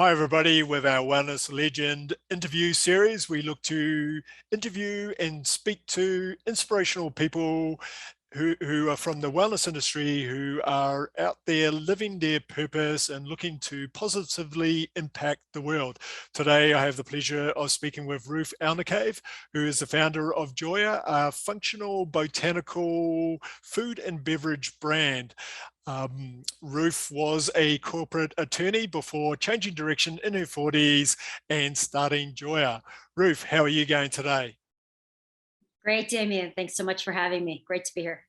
Hi, everybody. With our Wellness Legend interview series, we look to interview and speak to inspirational people who are from the wellness industry, who are out there living their purpose and looking to positively impact the world. Today, I have the pleasure of speaking with Ruth Elnekave, who is the founder of Joya, a functional botanical food and beverage brand. Ruth was a corporate attorney before changing direction in her 40s and starting Joya. Ruth, how are you going today? Great, Damien. Thanks so much for having me. Great to be here.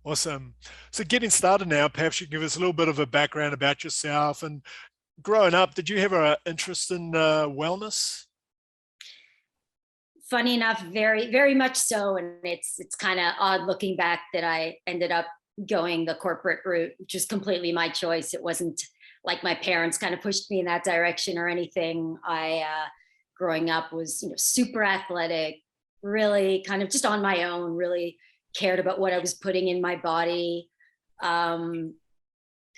Awesome. So getting started now, perhaps you can give us a little bit of a background about yourself. And growing up, did you have an interest in wellness? Funny enough, very, very much so. And it's kind of odd looking back that I ended up going the corporate route, which was completely my choice. It wasn't like my parents kind of pushed me in that direction or anything. Growing up was, super athletic, really kind of just on my own, really cared about what I was putting in my body. Um,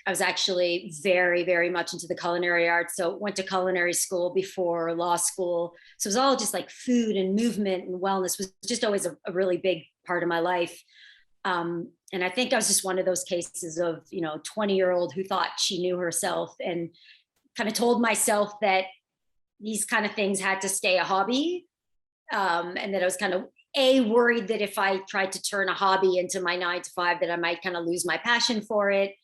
I was actually very, very much into the culinary arts. So went to culinary school before law school. So it was all just like food and movement and wellness was just always a really big part of my life. And I think I was just one of those cases of, 20-year-old who thought she knew herself and kind of told myself that these kind of things had to stay a hobby. And that I was kind of worried that if I tried to turn a hobby into my 9 to 5, that I might kind of lose my passion for it.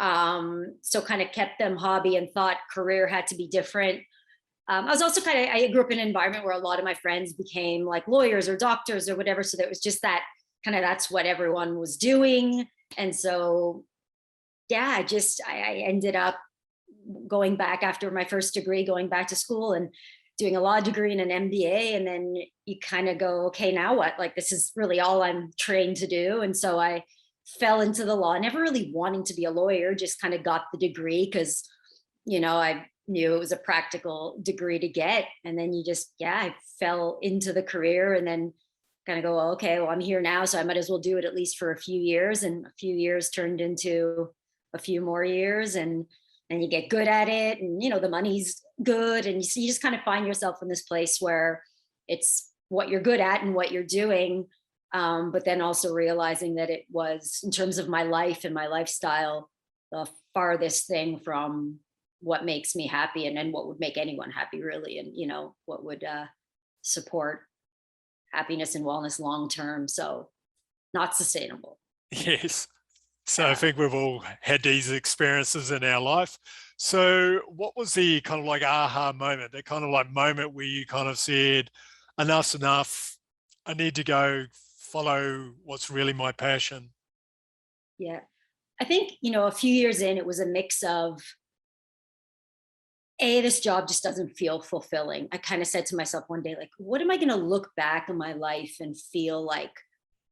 So kind of kept them hobby and thought career had to be different. I was also I grew up in an environment where a lot of my friends became like lawyers or doctors or whatever. So that was just that that's what everyone was doing. And so, yeah, I ended up going back after my first degree, going back to school and doing a law degree and an MBA. And then you kind of go, okay, now what? Like, this is really all I'm trained to do. And so I fell into the law, never really wanting to be a lawyer, just kind of got the degree because, I knew it was a practical degree to get. And then I fell into the career and then kind of go, well, okay, well, I'm here now, so I might as well do it at least for a few years. And a few years turned into a few more years. And then you get good at it. And, the money's good. And you just kind of find yourself in this place where it's what you're good at and what you're doing. But then also realizing that it was, in terms of my life and my lifestyle, the farthest thing from what makes me happy and what would make anyone happy, really. And, what would support happiness and wellness long term. So not sustainable. Yes. So I Yeah. think we've all had these experiences in our life. So what was the kind of like aha moment, that kind of like moment where you kind of said, enough's enough, I need to go follow what's really my passion? Yeah. I think, a few years in, it was a mix of this job just doesn't feel fulfilling. I kind of said to myself one day, like, what am I going to look back on my life and feel like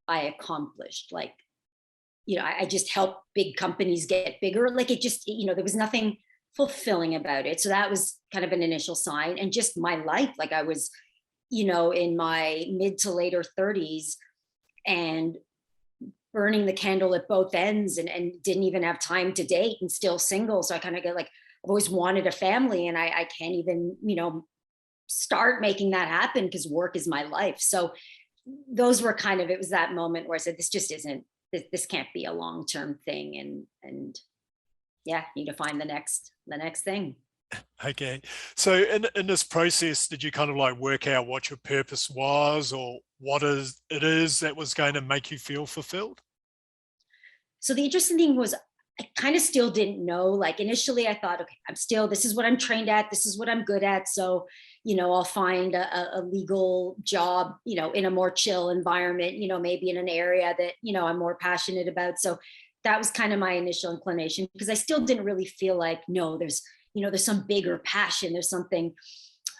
I accomplished? Like, I just helped big companies get bigger. Like it just, there was nothing fulfilling about it. So that was kind of an initial sign. And just my life, like I was, in my mid to later 30s and burning the candle at both ends and didn't even have time to date and still single. So I kind of get like, I've always wanted a family and I can't even, start making that happen because work is my life. So those were it was that moment where I said, this just isn't, this can't be a long-term thing. And yeah, need to find the next thing. Okay. So in this process, did you kind of like work out what your purpose was, or what it is that was going to make you feel fulfilled? So the interesting thing was I kind of still didn't know. Like initially I thought, okay, this is what I'm trained at. This is what I'm good at. So, I'll find a legal job, in a more chill environment, maybe in an area that, I'm more passionate about. So that was kind of my initial inclination because I still didn't really feel like, no, there's some bigger passion. There's something.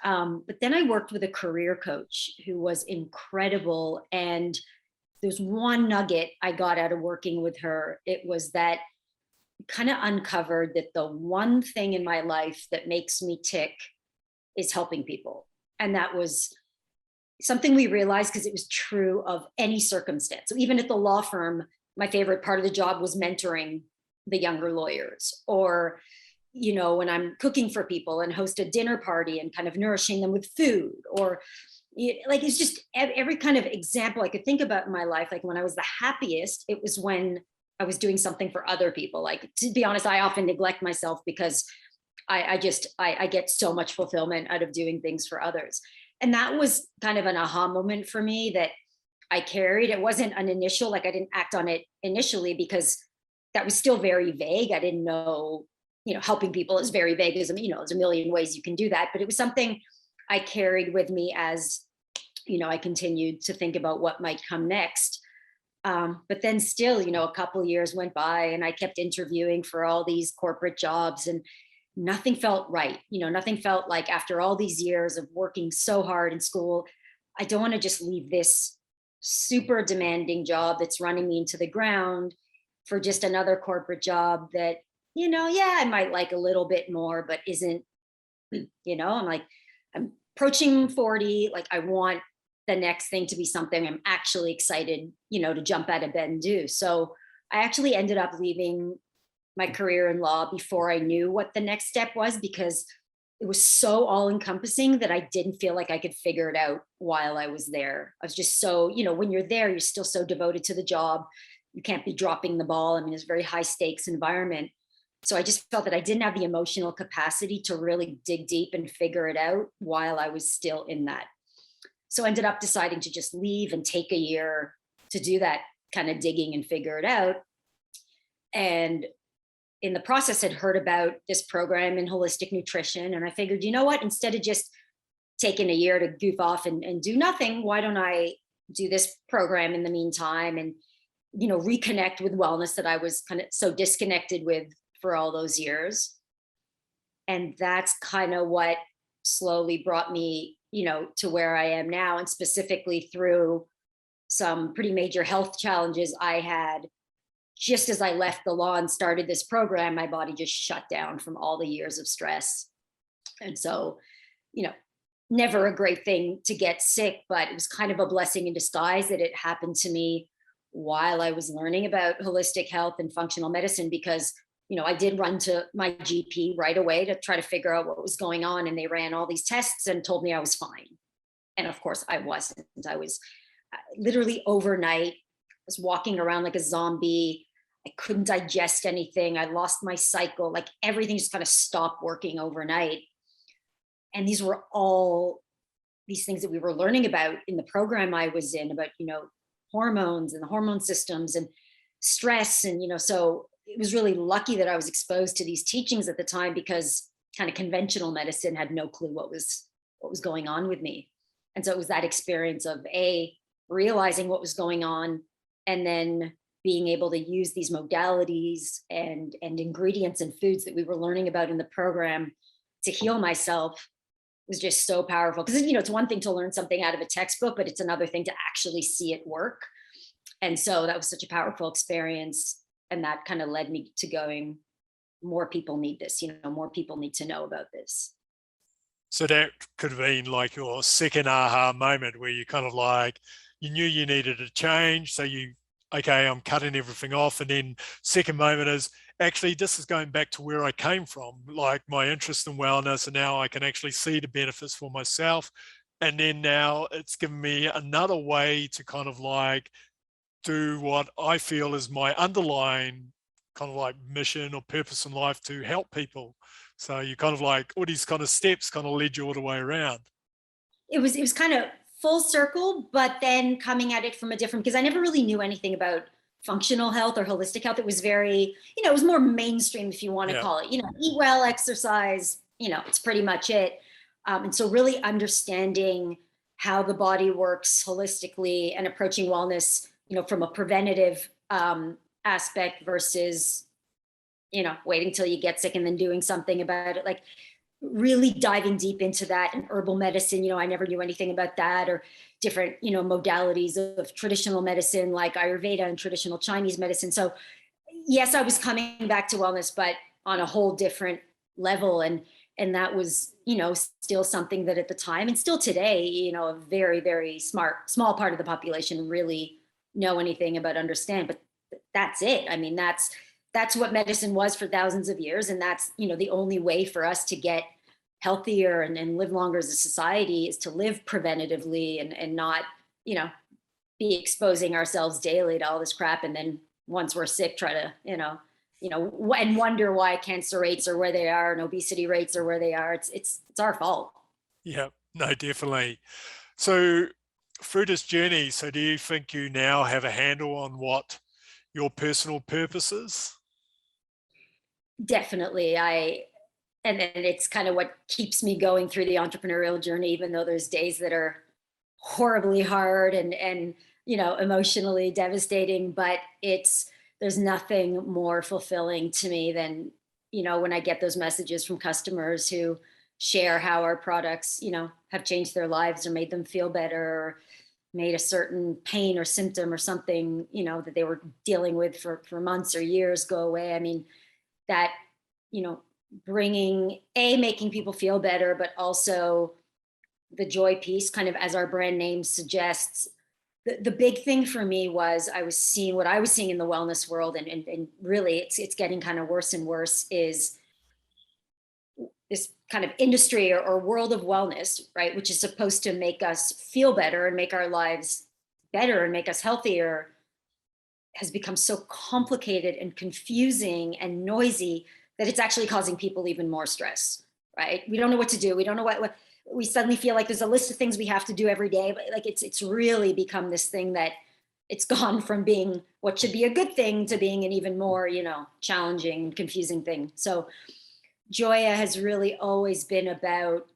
But then I worked with a career coach who was incredible. And there's one nugget I got out of working with her. It was that kind of uncovered that the one thing in my life that makes me tick is helping people. And that was something we realized because it was true of any circumstance. So even at the law firm, my favorite part of the job was mentoring the younger lawyers or, when I'm cooking for people and host a dinner party and kind of nourishing them with food, or like, it's just every kind of example I could think about in my life. Like when I was the happiest, it was when I was doing something for other people. Like, to be honest, I often neglect myself because I get so much fulfillment out of doing things for others. And that was kind of an aha moment for me that I carried. It wasn't an initial, like I didn't act on it initially because that was still very vague. I didn't know, helping people is very vague. There's a million ways you can do that, but it was something I carried with me as, I continued to think about what might come next. But then still, a couple years went by and I kept interviewing for all these corporate jobs, and nothing felt right. Nothing felt like, after all these years of working so hard in school, I don't want to just leave this super demanding job that's running me into the ground for just another corporate job that, yeah, I might like a little bit more, but isn't, I'm like, I'm approaching 40. Like, I want the next thing to be something I'm actually excited, to jump out of bed and do. So I actually ended up leaving my career in law before I knew what the next step was, because it was so all encompassing that I didn't feel like I could figure it out while I was there. I was just so, when you're there, you're still so devoted to the job. You can't be dropping the ball. I mean, it's a very high stakes environment. So I just felt that I didn't have the emotional capacity to really dig deep and figure it out while I was still in that. So I ended up deciding to just leave and take a year to do that kind of digging and figure it out. And in the process, had heard about this program in holistic nutrition. And I figured, you know what, instead of just taking a year to goof off and do nothing, why don't I do this program in the meantime and, reconnect with wellness that I was kind of so disconnected with for all those years. And that's kind of what slowly brought me, to where I am now, and specifically through some pretty major health challenges I had. Just as I left the law and started this program, my body just shut down from all the years of stress. And so, never a great thing to get sick, but it was kind of a blessing in disguise that it happened to me while I was learning about holistic health and functional medicine, because, I did run to my GP right away to try to figure out what was going on. And they ran all these tests and told me I was fine. And of course I wasn't. I was literally overnight, I was walking around like a zombie. I couldn't digest anything. I lost my cycle. Like, everything just kind of stopped working overnight. And these were all these things that we were learning about in the program I was in, about, hormones and the hormone systems and stress. And, so it was really lucky that I was exposed to these teachings at the time, because kind of conventional medicine had no clue what was going on with me. And so it was that experience of realizing what was going on, and then being able to use these modalities and ingredients and foods that we were learning about in the program to heal myself was just so powerful. Because, it's one thing to learn something out of a textbook, but it's another thing to actually see it work. And so that was such a powerful experience. And that kind of led me to going, more people need this, more people need to know about this. So that could have been like your second aha moment, where you kind of like, you knew you needed a change. So okay, I'm cutting everything off. And then second moment is, actually, this is going back to where I came from, like my interest in wellness. And now I can actually see the benefits for myself. And then now it's given me another way to kind of like do what I feel is my underlying kind of like mission or purpose in life, to help people. So you kind of like, all these kind of steps kind of led you all the way around. It was kind of full circle, but then coming at it from a different, because I never really knew anything about functional health or holistic health. It was very, it was more mainstream, if you want to Yeah. call it, eat well, exercise, it's pretty much it. And so really understanding how the body works holistically and approaching wellness, from a preventative aspect versus, waiting till you get sick and then doing something about it. Like, really diving deep into that. And herbal medicine, I never knew anything about that, or different, modalities of traditional medicine like Ayurveda and traditional Chinese medicine. So yes, I was coming back to wellness, but on a whole different level. And that was, still something that at the time, and still today, a very, very small part of the population really know anything about, understand. But that's it. I mean, that's that's what medicine was for thousands of years. And that's, the only way for us to get healthier and live longer as a society is to live preventatively and not, you know, be exposing ourselves daily to all this crap. And then once we're sick, try to, and wonder why cancer rates are where they are and obesity rates are where they are. It's our fault. Yeah, no, definitely. So through this journey, so do you think you now have a handle on what your personal purpose is? Definitely. And it's kind of what keeps me going through the entrepreneurial journey, even though there's days that are horribly hard and emotionally devastating. But there's nothing more fulfilling to me than when I get those messages from customers who share how our products have changed their lives or made them feel better, or made a certain pain or symptom or something that they were dealing with for months or years go away. I mean, that you know making people feel better, but also the joy piece, kind of as our brand name suggests. The big thing for me was I was seeing what I was seeing in the wellness world, and really it's getting kind of worse and worse, is this kind of industry or world of wellness, right, which is supposed to make us feel better and make our lives better and make us healthier, has become so complicated and confusing and noisy that it's actually causing people even more stress, right? We don't know what to do. We don't know what we suddenly feel like there's a list of things we have to do every day. But like it's really become this thing that it's gone from being what should be a good thing to being an even more, challenging and confusing thing. So Joya has really always been about,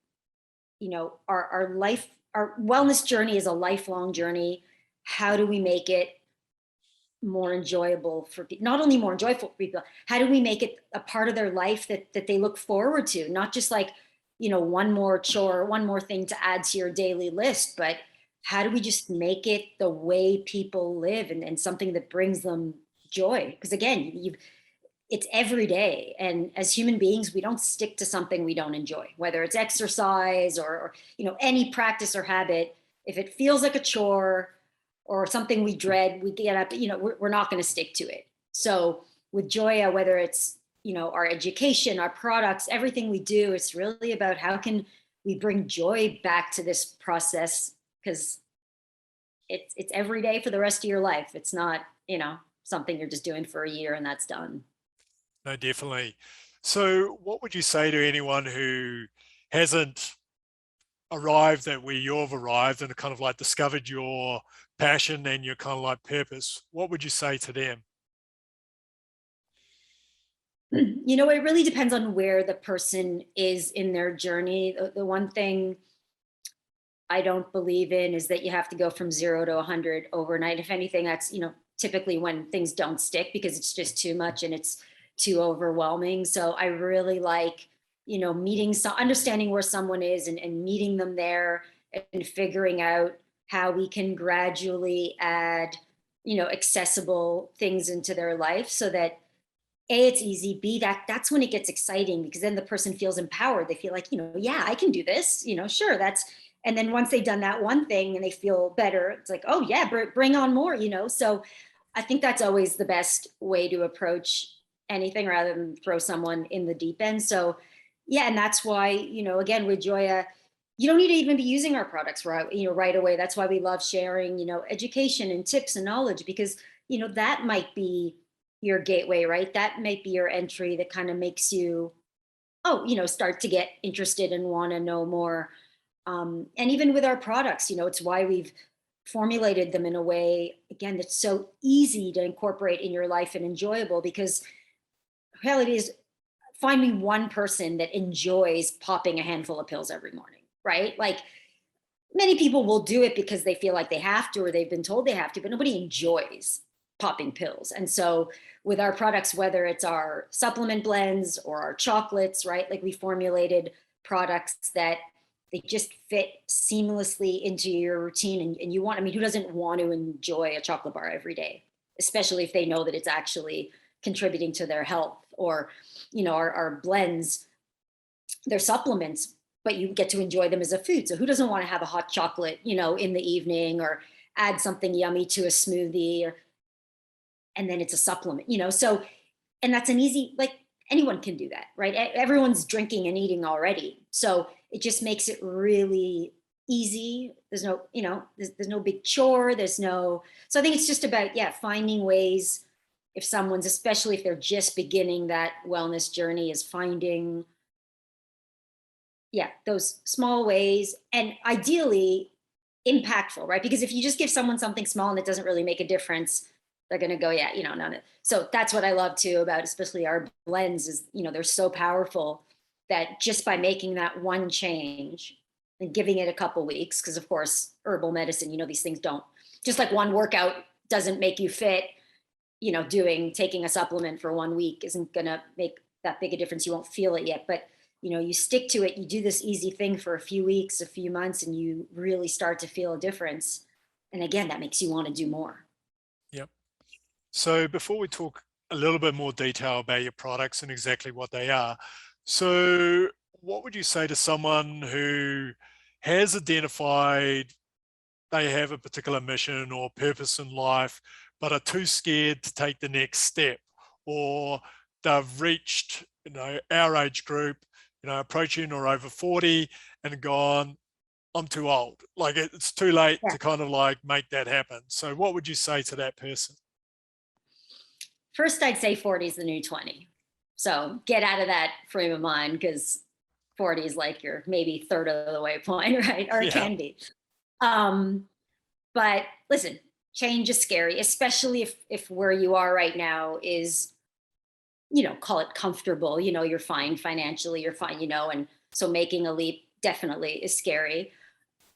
our life, our wellness journey is a lifelong journey. How do we make it more enjoyable for people? Not only more enjoyable for people, how do we make it a part of their life that they look forward to? Not just like, one more chore, one more thing to add to your daily list, but how do we just make it the way people live and something that brings them joy? Because again, it's every day. And as human beings, we don't stick to something we don't enjoy, whether it's exercise or any practice or habit. If it feels like a chore or something we dread, we get up, we're not going to stick to it. So with Joya, whether it's, our education, our products, everything we do, it's really about how can we bring joy back to this process, because it's every day for the rest of your life. It's not, something you're just doing for a year and that's done. No, definitely. So what would you say to anyone who hasn't arrived at where you've arrived and kind of like discovered your passion and your kind of like purpose? What would you say to them? It really depends on where the person is in their journey. The one thing I don't believe in is that you have to go from 0 to 100 overnight. If anything, that's, typically when things don't stick because it's just too much and it's too overwhelming. So I really like, understanding where someone is and meeting them there and figuring out how we can gradually add, accessible things into their life so that A, it's easy, B, that's when it gets exciting, because then the person feels empowered. They feel like, yeah, I can do this, sure, and then once they've done that one thing and they feel better, it's like, oh yeah, bring on more, So I think that's always the best way to approach anything rather than throw someone in the deep end. So yeah, and that's why, again, with Joya, you don't need to even be using our products right away. That's why we love sharing, education and tips and knowledge, because, that might be your gateway, right? That might be your entry that kind of makes you, start to get interested and want to know more. And even with our products, it's why we've formulated them in a way, again, that's so easy to incorporate in your life and enjoyable, because reality is, find me one person that enjoys popping a handful of pills every morning, right? Like, many people will do it because they feel like they have to or they've been told they have to, but nobody enjoys popping pills. And so with our products, whether it's our supplement blends or our chocolates, right? Like, we formulated products that they just fit seamlessly into your routine. And you want, I mean, who doesn't want to enjoy a chocolate bar every day, especially if they know that it's actually contributing to their health? Or, our blends, they're supplements, but you get to enjoy them as a food. So who doesn't want to have a hot chocolate, in the evening, or add something yummy to a smoothie, and then it's a supplement, So And that's an easy, like anyone can do that, right? Everyone's drinking and eating already. So it just makes it really easy. There's no, there's no big chore. There's no, so I think it's just about, yeah, finding ways, if someone's, especially if they're just beginning that wellness journey, is finding, yeah, those small ways, and ideally impactful, right? Because if you just give someone something small and it doesn't really make a difference, they're going to go, yeah, none of. So that's what I love too about especially our blends is, they're so powerful that just by making that one change and giving it a couple weeks, because of course herbal medicine, these things don't, just like one workout doesn't make you fit, taking a supplement for 1 week isn't going to make that big a difference. You won't feel it yet, but you stick to it, you do this easy thing for a few weeks, a few months, and you really start to feel a difference. And again, that makes you want to do more. Yep. So before we talk a little bit more detail about your products and exactly what they are, so what would you say to someone who has identified they have a particular mission or purpose in life, but are too scared to take the next step, or they've reached, our age group, approaching or over 40 and gone, I'm too old. Like it's too late Yeah. to kind of like make that happen. So what would you say to that person? First, I'd say 40 is the new 20. So get out of that frame of mind, because 40 is like your maybe third of the way point, right? Or it Yeah. can be. Um, but listen, change is scary, especially if where you are right now is, call it comfortable, you're fine financially, you're fine, and so making a leap definitely is scary.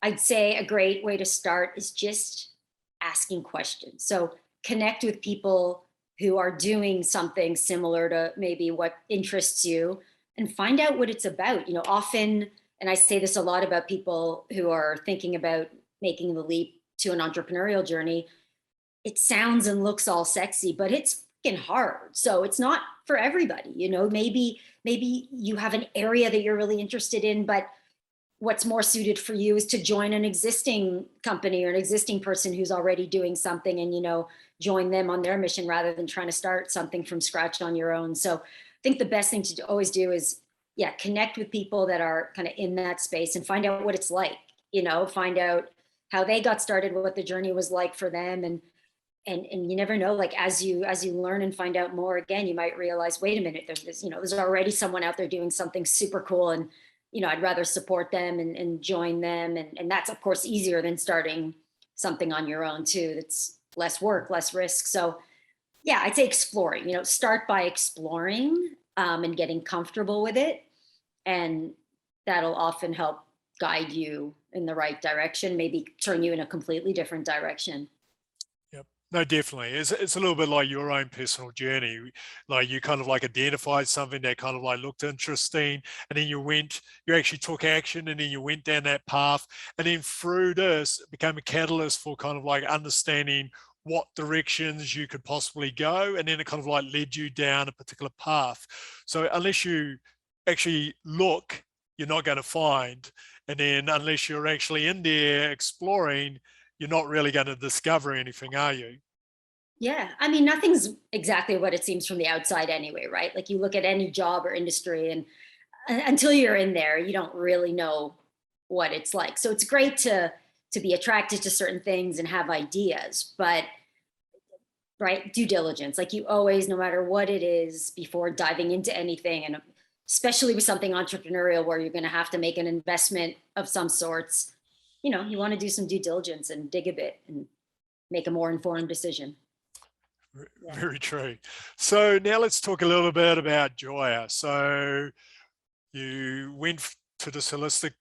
I'd say a great way to start is just asking questions. So connect with people who are doing something similar to maybe what interests you, and find out what it's about. Often, and I say this a lot about people who are thinking about making the leap to an entrepreneurial journey, it sounds and looks all sexy, but it's freaking hard. So it's not for everybody. Maybe you have an area that you're really interested in, but what's more suited for you is to join an existing company or an existing person who's already doing something, and join them on their mission rather than trying to start something from scratch on your own. So I think the best thing to always do is, yeah, connect with people that are kind of in that space and find out what it's like, find out how they got started, what the journey was like for them. And you never know, like as you learn and find out more, again, you might realize, wait a minute, there's already someone out there doing something super cool, and I'd rather support them and join them. And that's of course easier than starting something on your own too. That's less work, less risk. So yeah, I'd say exploring, start by exploring, and getting comfortable with it. And that'll often help guide you in the right direction, maybe turn you in a completely different direction. Yep. No, definitely. It's a little bit like your own personal journey. Like you kind of like identified something that kind of like looked interesting, and then you actually took action, and then you went down that path. And then through this, it became a catalyst for kind of like understanding what directions you could possibly go. And then it kind of like led you down a particular path. So unless you actually look, you're not going to find. And then unless you're actually in there exploring, you're not really going to discover anything, are you? Yeah. I mean, nothing's exactly what it seems from the outside anyway, right? Like you look at any job or industry, and until you're in there, you don't really know what it's like. So it's great to be attracted to certain things and have ideas, but right, due diligence, like you always, no matter what it is, before diving into anything, and especially with something entrepreneurial where you're going to have to make an investment of some sorts, you want to do some due diligence and dig a bit and make a more informed decision. Yeah. Very true. So now let's talk a little bit about Joya. So you went to this holistic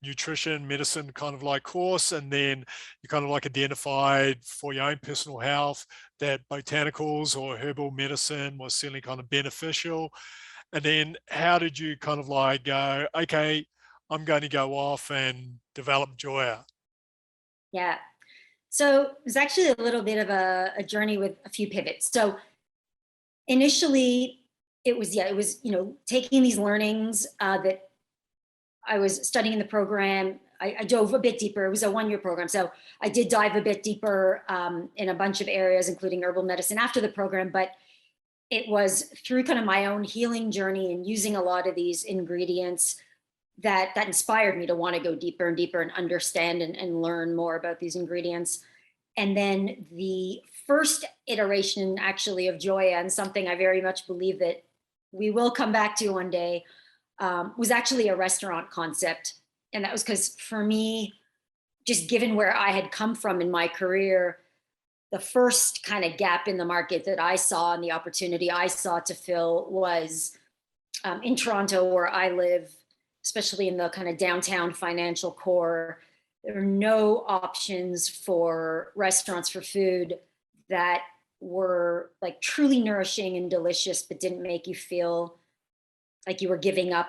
nutrition medicine kind of like course, and then you kind of like identified for your own personal health that botanicals or herbal medicine was certainly kind of beneficial. And then how did you kind of like go, okay, I'm going to go off and develop Joya? Yeah. So it was actually a little bit of a journey with a few pivots. So initially, it was taking these learnings that I was studying in the program. I dove a bit deeper. It was a 1-year program, so I did dive a bit deeper in a bunch of areas, including herbal medicine after the program. But it was through kind of my own healing journey and using a lot of these ingredients that inspired me to want to go deeper and deeper and understand and learn more about these ingredients. And then the first iteration actually of Joya, and something I very much believe that we will come back to one day, was actually a restaurant concept. And that was because for me, just given where I had come from in my career, the first kind of gap in the market that I saw and the opportunity I saw to fill was in Toronto, where I live, especially in the kind of downtown financial core. There are no options for restaurants for food that were like truly nourishing and delicious, but didn't make you feel like you were giving up,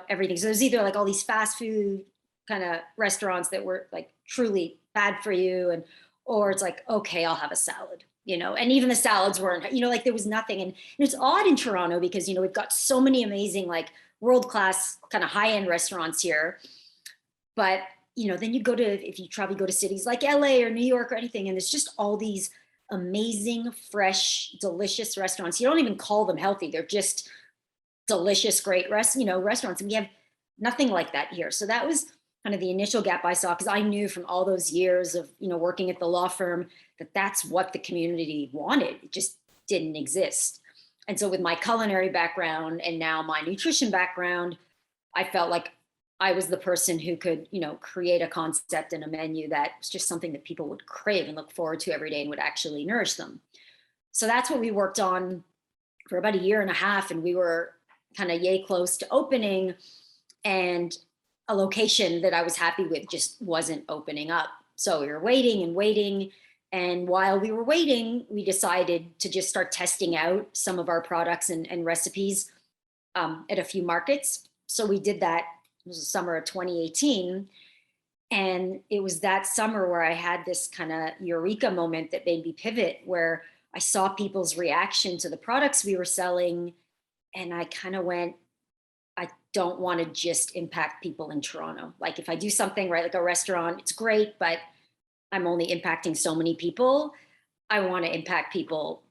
everything. So there's either like all these fast food kind of restaurants that were like truly bad for you, and or it's like, okay, I'll have a salad, and even the salads weren't, like there was nothing. And it's odd in Toronto because, we've got so many amazing, like world-class kind of high-end restaurants here. But, then you go to, if you travel, you go to cities like LA or New York or anything, and it's just all these amazing, fresh, delicious restaurants. You don't even call them healthy. They're just delicious, great restaurants. And we have nothing like that here. So that was kind of the initial gap I saw, because I knew from all those years of, working at the law firm that that's what the community wanted. It just didn't exist. And so with my culinary background and now my nutrition background, I felt like I was the person who could, create a concept and a menu that was just something that people would crave and look forward to every day and would actually nourish them. So that's what we worked on for about a year and a half. And we were kind of yay close to opening, and a location that I was happy with just wasn't opening up. So we were waiting and waiting. And while we were waiting, we decided to just start testing out some of our products and recipes at a few markets. So we did that. It was the summer of 2018. And it was that summer where I had this kind of eureka moment that made me pivot, where I saw people's reaction to the products we were selling. And I kind of went, I don't want to just impact people in Toronto. Like if I do something right, like a restaurant, it's great, but I'm only impacting so many people. I want to impact people,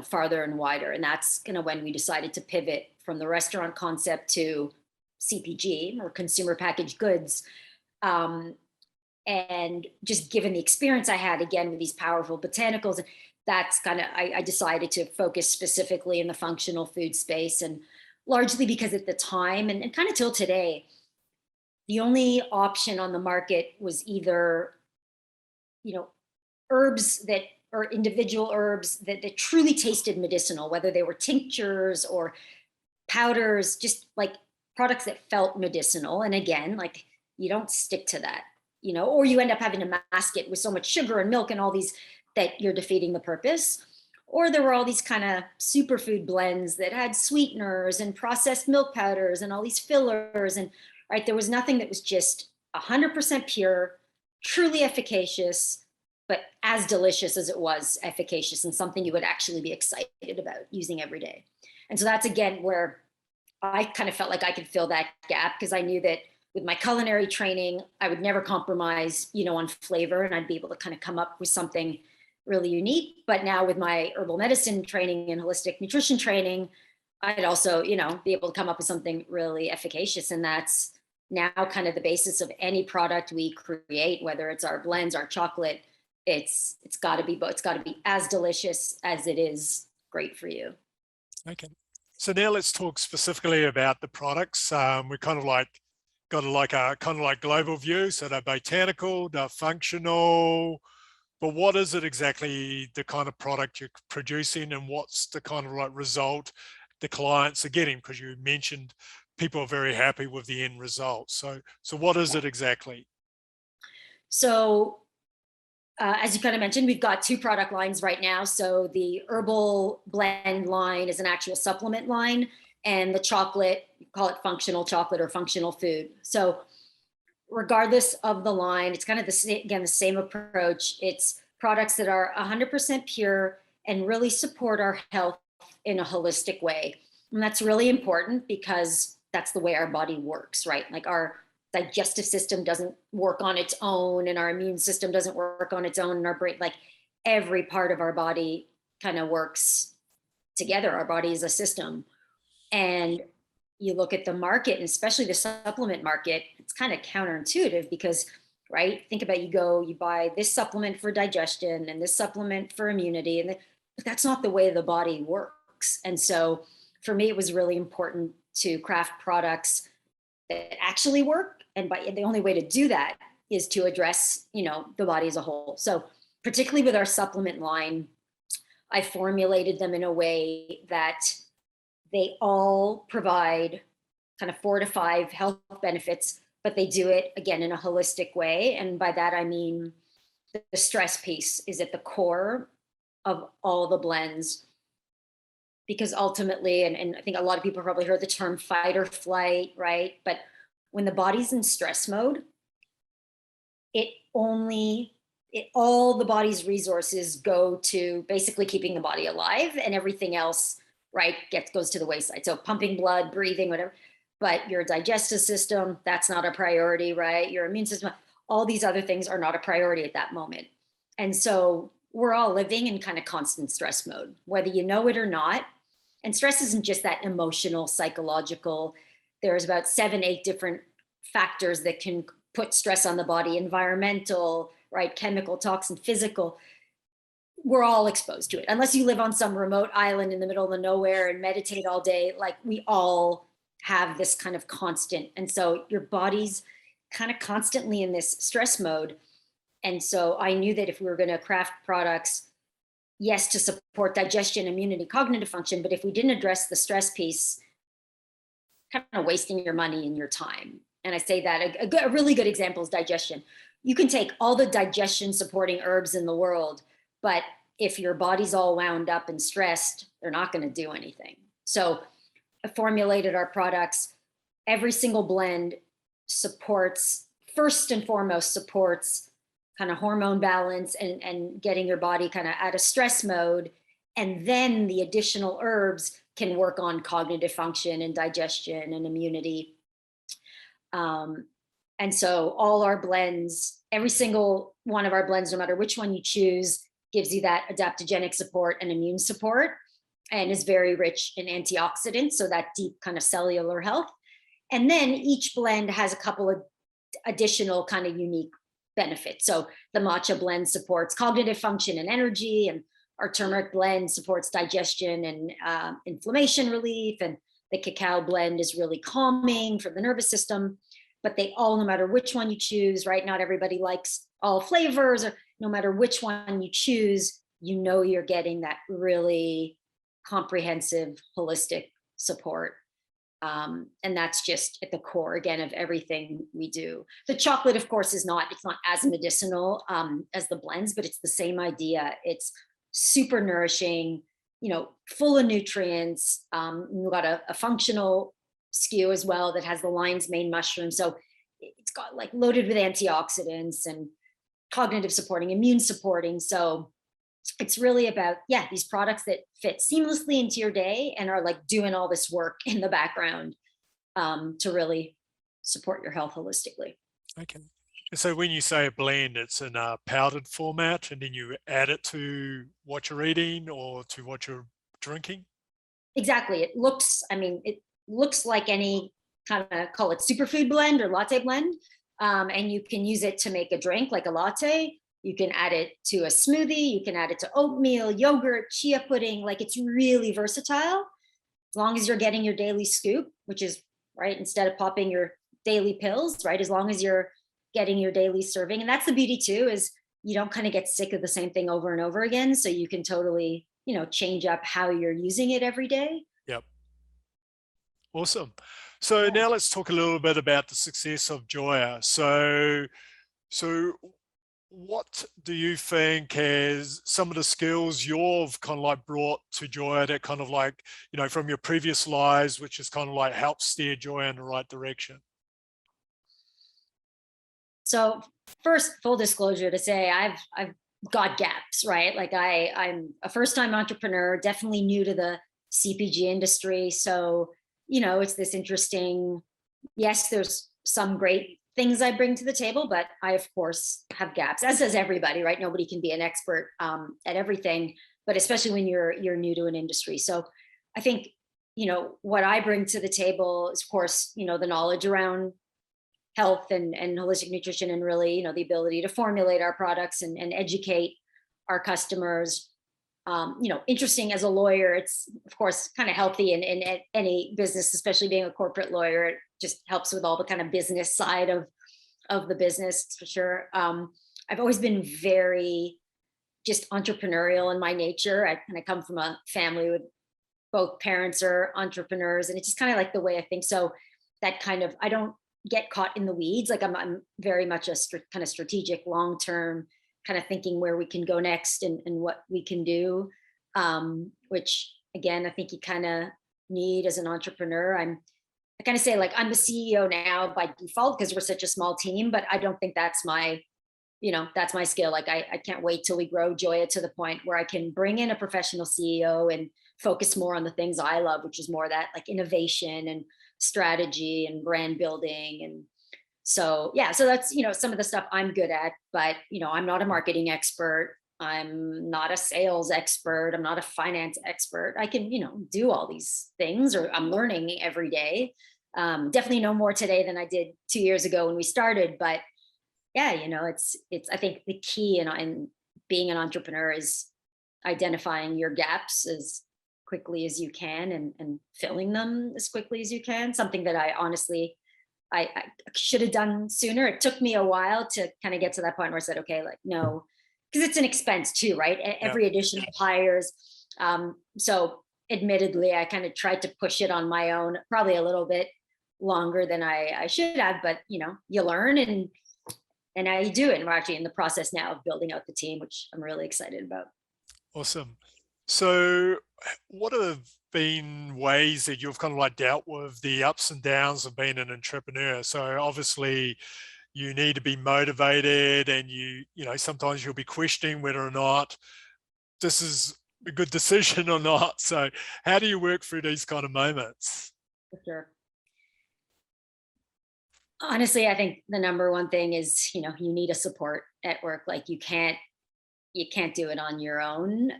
farther and wider. And that's kind of when we decided to pivot from the restaurant concept to CPG, or consumer packaged goods. And just given the experience I had again with these powerful botanicals, that's kind of, I decided to focus specifically in the functional food space. And largely because at the time, and kind of till today, the only option on the market was either, herbs that, or individual herbs that truly tasted medicinal, whether they were tinctures or powders, just like products that felt medicinal. And again, like you don't stick to that, or you end up having to mask it with so much sugar and milk and all these that you're defeating the purpose. Or there were all these kind of superfood blends that had sweeteners and processed milk powders and all these fillers. And right, there was nothing that was just 100% pure, truly efficacious, but as delicious as it was efficacious, and something you would actually be excited about using every day. And so that's again where I kind of felt like I could fill that gap, because I knew that with my culinary training, I would never compromise, on flavor, and I'd be able to kind of come up with something really unique. But now with my herbal medicine training and holistic nutrition training, I'd also, be able to come up with something really efficacious. And that's now kind of the basis of any product we create, whether it's our blends, our chocolate. It's got to be, but it's got to be as delicious as it is great for you. Okay. So now let's talk specifically about the products. We kind of like got a kind of like global view. So they're botanical, they're functional, but what is it exactly, the kind of product you're producing, and what's the kind of like result the clients are getting? Because you mentioned people are very happy with the end result. So what is it exactly? So as you kind of mentioned, we've got two product lines right now. So the herbal blend line is an actual supplement line, and the chocolate, call it functional chocolate or functional food. So regardless of the line, it's kind of the same approach. It's products that are 100% pure and really support our health in a holistic way. And that's really important because that's the way our body works, right? Like our digestive system doesn't work on its own, and our immune system doesn't work on its own, and our brain, like every part of our body kind of works together. Our body is a system. And you look at the market, and especially the supplement market, it's kind of counterintuitive because, right, think about, you buy this supplement for digestion and this supplement for immunity, but that's not the way the body works. And so for me, it was really important to craft products that actually work. And the only way to do that is to address, the body as a whole. So particularly with our supplement line, I formulated them in a way that they all provide kind of 4 to 5 health benefits, but they do it again in a holistic way. And by that, I mean the stress piece is at the core of all the blends, because ultimately, and I think a lot of people probably heard the term fight or flight, right? But when the body's in stress mode, all the body's resources go to basically keeping the body alive, and everything else, right, goes to the wayside. So pumping blood, breathing, whatever. But your digestive system, that's not a priority, right? Your immune system, all these other things are not a priority at that moment. And so we're all living in kind of constant stress mode, whether you know it or not. And stress isn't just that emotional, psychological. There's about 7, 8 different factors that can put stress on the body: environmental, right, chemical, toxin, physical. We're all exposed to it. Unless you live on some remote island in the middle of nowhere and meditate all day, like we all have this kind of constant. And so your body's kind of constantly in this stress mode. And so I knew that if we were going to craft products, yes, to support digestion, immunity, cognitive function, but if we didn't address the stress piece, kind of wasting your money and your time. And I say that a really good example is digestion. You can take all the digestion supporting herbs in the world, but if your body's all wound up and stressed, they're not going to do anything. So I formulated our products. Every single blend first and foremost, supports kind of hormone balance and getting your body kind of out of stress mode. And then the additional herbs can work on cognitive function and digestion and immunity. And so all our blends, every single one of our blends, no matter which one you choose, gives you that adaptogenic support and immune support, and is very rich in antioxidants, so that deep kind of cellular health. And then each blend has a couple of additional kind of unique benefits. So the matcha blend supports cognitive function and energy, and our turmeric blend supports digestion and inflammation relief, and the cacao blend is really calming for the nervous system. But they all, no matter which one you choose, right? Not everybody likes all flavors, or no matter which one you choose, you're getting that really comprehensive, holistic support. And that's just at the core, again, of everything we do. The chocolate, of course, it's not as medicinal as the blends, but it's the same idea. It's super nourishing, full of nutrients. We've got a functional SKU as well that has the lion's mane mushroom. So it's got like loaded with antioxidants and cognitive supporting, immune supporting. So it's really about, these products that fit seamlessly into your day and are like doing all this work in the background to really support your health holistically. Okay. So when you say a blend, it's in a powdered format, and then you add it to what you're eating or to what you're drinking? Exactly. It looks like any kind of, call it superfood blend or latte blend. And you can use it to make a drink like a latte. You can add it to a smoothie. You can add it to oatmeal, yogurt, chia pudding. Like, it's really versatile as long as you're getting your daily scoop, which is right, instead of popping your daily pills, right? As long as you're getting your daily serving. And that's the beauty too, is you don't kind of get sick of the same thing over and over again. So you can totally, change up how you're using it every day. Yep. Awesome. So now let's talk a little bit about the success of Joya. So what do you think is some of the skills you've kind of like brought to Joya that kind of like, from your previous lives, which has kind of like helped steer Joya in the right direction? So first, full disclosure to say, I've got gaps, right? Like I'm a first-time entrepreneur, definitely new to the CPG industry. So, it's this interesting, yes, there's some great things I bring to the table, but I, of course, have gaps, as does everybody, right? Nobody can be an expert at everything. but especially when you're new to an industry. So I think, what I bring to the table is, of course, the knowledge around health and holistic nutrition, and really, the ability to formulate our products and educate our customers. Interesting as a lawyer, it's of course kind of healthy in any business, especially being a corporate lawyer. It just helps with all the kind of business side of the business, for sure. I've always been very just entrepreneurial in my nature. I kind of come from a family with both parents are entrepreneurs, and it's just kind of like the way I think. So that kind of, I don't get caught in the weeds. Like I'm very much a kind of strategic, long-term kind of thinking where we can go next and what we can do. Which again, I think you kind of need as an entrepreneur. I kind of say like I'm the CEO now by default because we're such a small team, but I don't think that's that's my skill. Like I can't wait till we grow Joya to the point where I can bring in a professional CEO and focus more on the things I love, which is more that like innovation and strategy and brand building. And so, yeah, so that's, some of the stuff I'm good at, but, I'm not a marketing expert. I'm not a sales expert. I'm not a finance expert. I can, do all these things, or I'm learning every day. Definitely know more today than I did 2 years ago when we started, but yeah, I think the key in being an entrepreneur is identifying your gaps as quickly as you can and filling them as quickly as you can. Something that I honestly, I should have done sooner. It took me a while to kind of get to that point where I said, okay, like, no, because it's an expense too, right? Every additional hires. So admittedly, I kind of tried to push it on my own, probably a little bit longer than I should have, but you learn and now you do it. And we're actually in the process now of building out the team, which I'm really excited about. Awesome. So what have been ways that you've kind of like dealt with the ups and downs of being an entrepreneur? So obviously you need to be motivated, and sometimes you'll be questioning whether or not this is a good decision or not. So how do you work through these kind of moments? For sure. Honestly, I think the number one thing is, you need a support network. Like you can't do it on your own.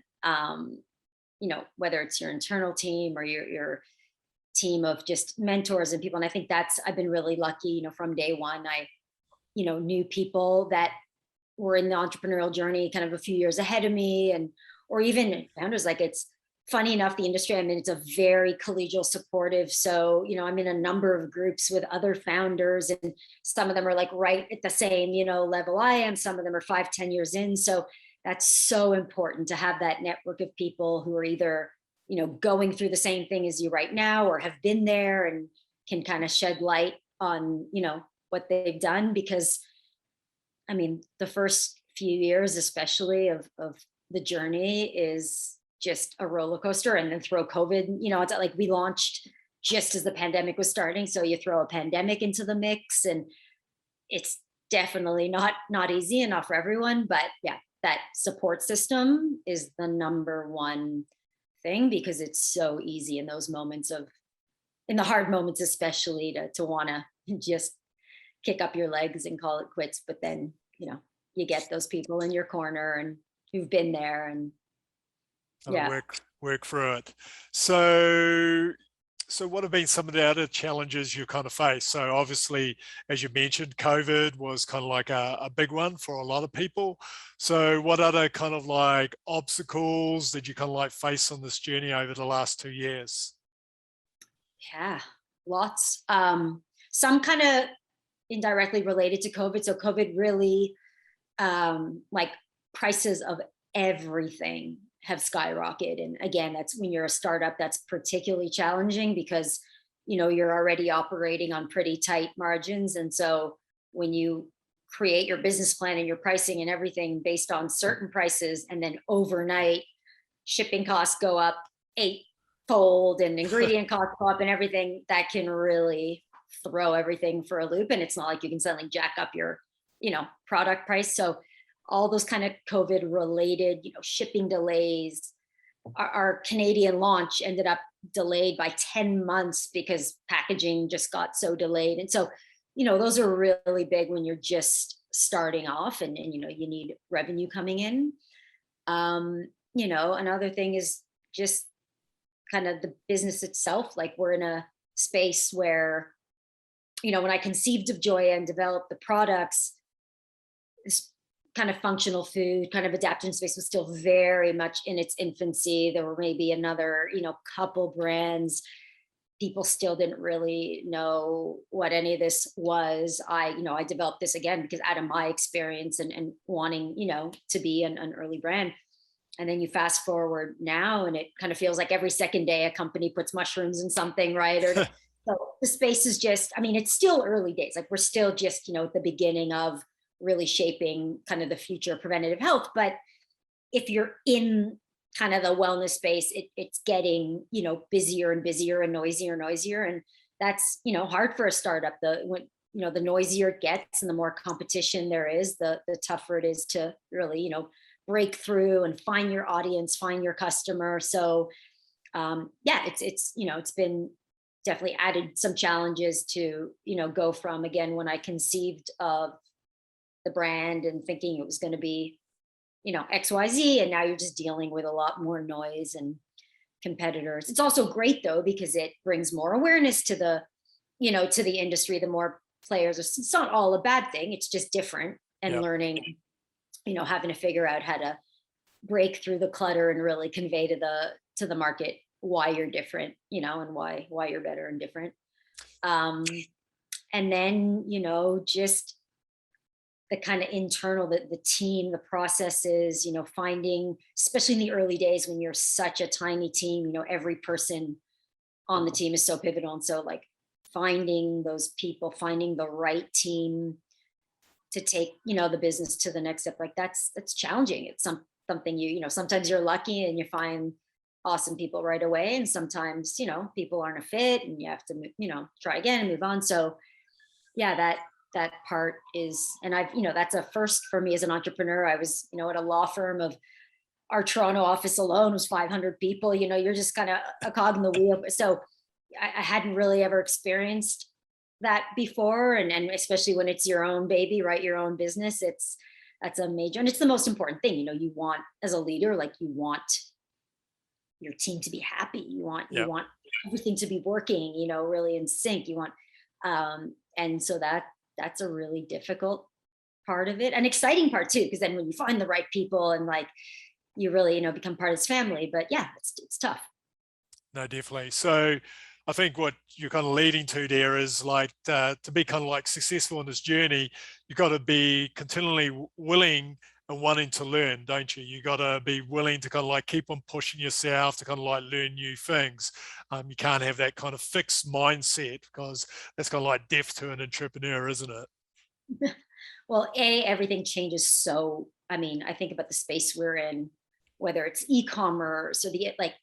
Whether it's your internal team or your team of just mentors and people. And I think I've been really lucky, from day one. I knew people that were in the entrepreneurial journey kind of a few years ahead of me, or even founders. Like it's funny enough, the industry I'm in, it's a very collegial, supportive. So, I'm in a number of groups with other founders, and some of them are like right at the same, level I am. Some of them are 5-10 years in. So that's so important to have that network of people who are either, going through the same thing as you right now, or have been there and can kind of shed light on, what they've done. Because I mean, the first few years, especially of the journey, is just a roller coaster. And then throw COVID, it's like we launched just as the pandemic was starting. So you throw a pandemic into the mix, and it's definitely not easy, and not for everyone. But yeah, that support system is the number one thing, because it's so easy in those moments in the hard moments, especially to want to just kick up your legs and call it quits. But then, you get those people in your corner and who've been there, and yeah. Work through it. So what have been some of the other challenges you kind of face? So obviously, as you mentioned, COVID was kind of like a big one for a lot of people. So what other kind of like obstacles did you kind of like face on this journey over the last 2 years? Yeah, lots. Some kind of indirectly related to COVID. So COVID really, like prices of everything have skyrocketed. And again, that's when you're a startup, that's particularly challenging because, you're already operating on pretty tight margins. And so when you create your business plan and your pricing and everything based on certain prices, and then overnight shipping costs go up eightfold and ingredient costs go up and everything, that can really throw everything for a loop. And it's not like you can suddenly jack up your, product price. So all those kind of COVID related, shipping delays. Our Canadian launch ended up delayed by 10 months because packaging just got so delayed. And so, those are really big when you're just starting off and you need revenue coming in. another thing is just kind of the business itself. Like we're in a space where, when I conceived of Joya and developed the products, this kind of functional food, kind of adaptogen space was still very much in its infancy. There were maybe another, couple brands. People still didn't really know what any of this was. I developed this again because out of my experience and wanting, to be an early brand. And then you fast forward now, and it kind of feels like every second day a company puts mushrooms in something, right? So the space is just, it's still early days. Like we're still just, at the beginning of really shaping kind of the future of preventative health. But if you're in kind of the wellness space, it's getting, busier and busier and noisier. And that's, hard for a startup. The noisier it gets and the more competition there is, the tougher it is to really, break through and find your audience, find your customer. So it's been definitely added some challenges to, go from, again, when I conceived of the brand and thinking it was going to be, XYZ, and now you're just dealing with a lot more noise and competitors. It's also great though, because it brings more awareness to the industry. The more players, it's not all a bad thing. It's just different, and learning, having to figure out how to break through the clutter and really convey to the market why you're different, and why you're better and different. And then, just the kind of internal, the team, the processes, finding, especially in the early days when you're such a tiny team, every person on the team is so pivotal. And so like finding those people, finding the right team to take, the business to the next step, like that's challenging. It's something sometimes you're lucky and you find awesome people right away. And sometimes, people aren't a fit and you have to, try again and move on. So yeah, that part is, and that's a first for me as an entrepreneur. I was, at a law firm of, our Toronto office alone was 500 people. You're just kind of a cog in the wheel. So I hadn't really ever experienced that before. And especially when it's your own baby, right? Your own business, that's a major, and it's the most important thing. You want, as a leader, like you want your team to be happy. You want everything to be working, really in sync. You want, and so that's a really difficult part of it, an exciting part too, because then when you find the right people and like you really, become part of this family. But yeah, it's tough. No, definitely. So I think what you're kind of leading to there is like to be kind of like successful in this journey, you got to be continually willing and wanting to learn, don't you? You got to be willing to kind of like keep on pushing yourself to kind of like learn new things. You can't have that kind of fixed mindset, because that's kind of like death to an entrepreneur, isn't it? Well, everything changes. So, I think about the space we're in, whether it's e-commerce or like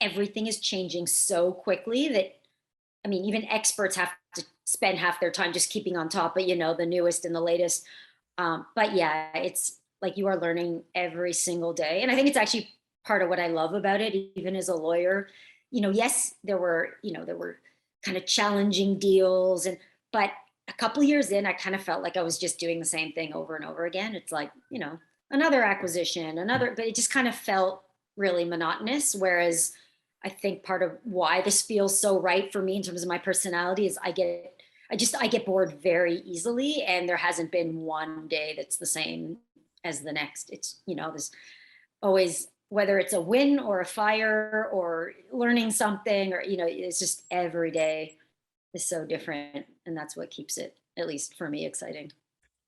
everything is changing so quickly that, even experts have to spend half their time just keeping on top of, the newest and the latest. But yeah, it's like you are learning every single day. And I think it's actually part of what I love about it, even as a lawyer. Yes, there were kind of challenging deals, but a couple of years in, I kind of felt like I was just doing the same thing over and over again. It's like, another acquisition, but it just kind of felt really monotonous. Whereas I think part of why this feels so right for me in terms of my personality is I get bored very easily, and there hasn't been one day that's the same as the next. It's, there's always, whether it's a win or a fire or learning something, or, it's just every day is so different. And that's what keeps it, at least for me, exciting.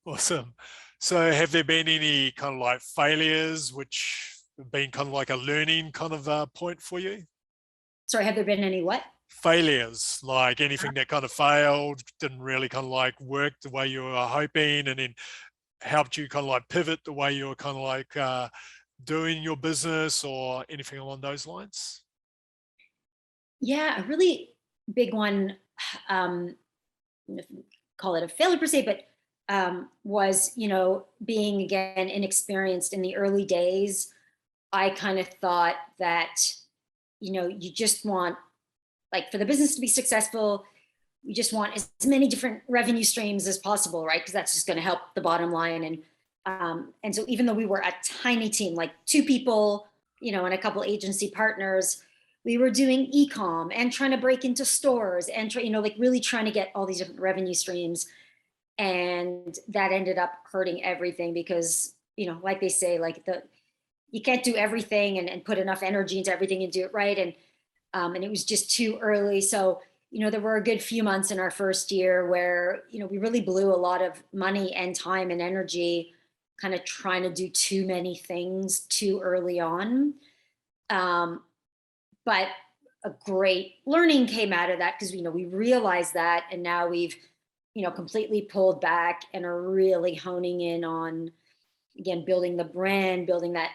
Awesome. So have there been any kind of like failures which have been kind of like a learning kind of point for you? Sorry, have there been any what? Failures, like anything that kind of failed, didn't really kind of like work the way you were hoping, and then helped you kind of like pivot the way you were kind of like doing your business, or anything along those lines? Yeah, a really big one, um, call it a failure per se, but was, being again inexperienced in the early days. I kind of thought that, you just want, like, for the business to be successful, you just want as many different revenue streams as possible, right? Because that's just going to help the bottom line. And so even though we were a tiny team, like 2 people and a couple agency partners, we were doing e-com and trying to break into stores and like really trying to get all these different revenue streams. And that ended up hurting everything because, like they say, like you can't do everything and put enough energy into everything and do it right. And it was just too early. So, there were a good few months in our first year where, we really blew a lot of money and time and energy kind of trying to do too many things too early on. Um, but a great learning came out of that because, we realized that, and now we've, completely pulled back and are really honing in on, again, building the brand, building that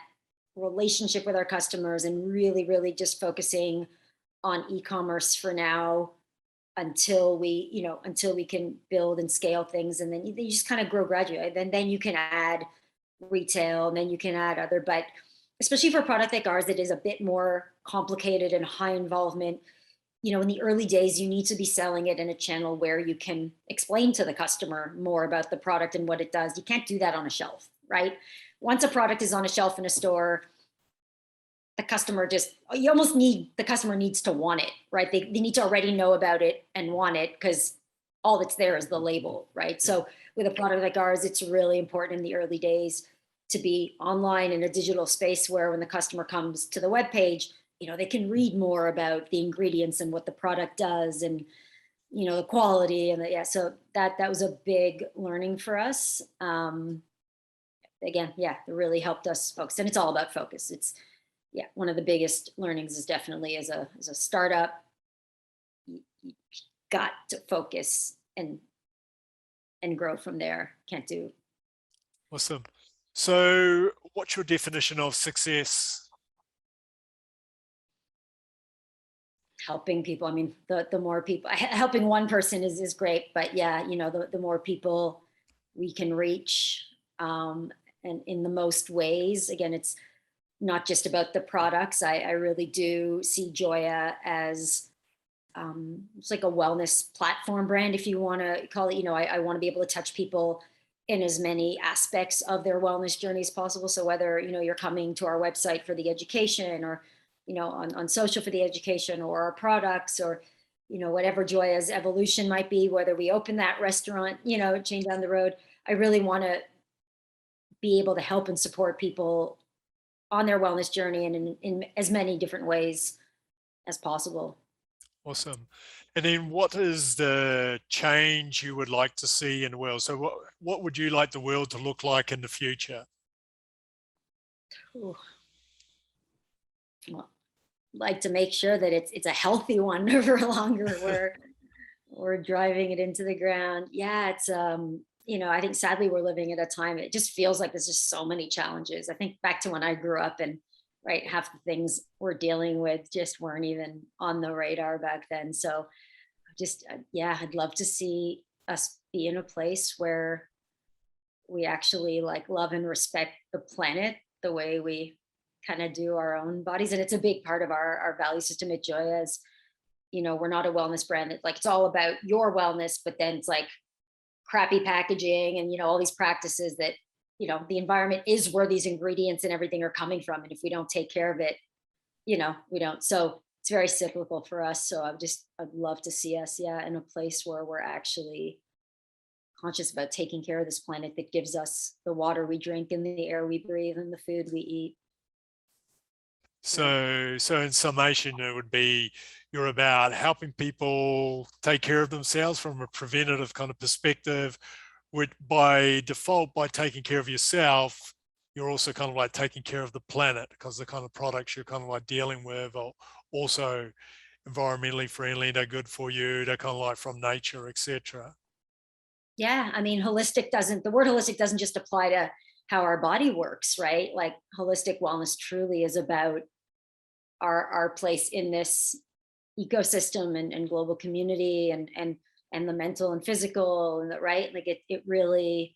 relationship with our customers, and really, really just focusing on e-commerce for now until we can build and scale things. And then you just kind of grow gradually. Then you can add retail, and then you can add other, but especially for a product like ours, that is a bit more complicated and high involvement. In the early days, you need to be selling it in a channel where you can explain to the customer more about the product and what it does. You can't do that on a shelf, right? Once a product is on a shelf in a store, the customer the customer needs to want it, right? They need to already know about it and want it, because all that's there is the label, right? So with a product like ours, it's really important in the early days to be online in a digital space where when the customer comes to the web page, they can read more about the ingredients and what the product does, and the quality, and so that was a big learning for us. Again, it really helped us focus, and it's all about focus. It's one of the biggest learnings is definitely as a startup, you got to focus and grow from there. Can't do. Awesome. So what's your definition of success? Helping people. I mean, the more people, helping one person is great, but the more people we can reach, and in the most ways. Again, it's not just about the products. I really do see Joya as, it's like a wellness platform brand, if you want to call it. I want to be able to touch people in as many aspects of their wellness journey as possible. So whether, you're coming to our website for the education, or, on social for the education, or our products, or, whatever Joya's evolution might be, whether we open that restaurant, chain down the road, I really want to be able to help and support people on their wellness journey, and in as many different ways as possible. Awesome. And then what is the change you would like to see in the world? So what would you like the world to look like in the future? Ooh. Well, like to make sure that it's a healthy one for longer. We're driving it into the ground. Yeah, it's I think sadly we're living at a time, it just feels like there's just so many challenges. I think back to when I grew up, and right, half the things we're dealing with just weren't even on the radar back then. So just I'd love to see us be in a place where we actually like love and respect the planet the way we kind of do our own bodies. And it's a big part of our value system at Joya. Is we're not a wellness brand that, like, it's all about your wellness, but then it's like crappy packaging and all these practices that the environment is where these ingredients and everything are coming from, and if we don't take care of it, we don't. So it's very cyclical for us. So I'd love to see us in a place where we're actually conscious about taking care of this planet that gives us the water we drink and the air we breathe and the food we eat. So in summation, it would be, you're about helping people take care of themselves from a preventative kind of perspective, which by default, by taking care of yourself, you're also kind of like taking care of the planet, because the kind of products you're kind of like dealing with are also environmentally friendly, they're good for you, they're kind of like from nature, etc. Yeah, I mean, the word holistic doesn't just apply to how our body works, right? Like, holistic wellness truly is about our place in this ecosystem and global community, and the mental and physical, and the right, like it really,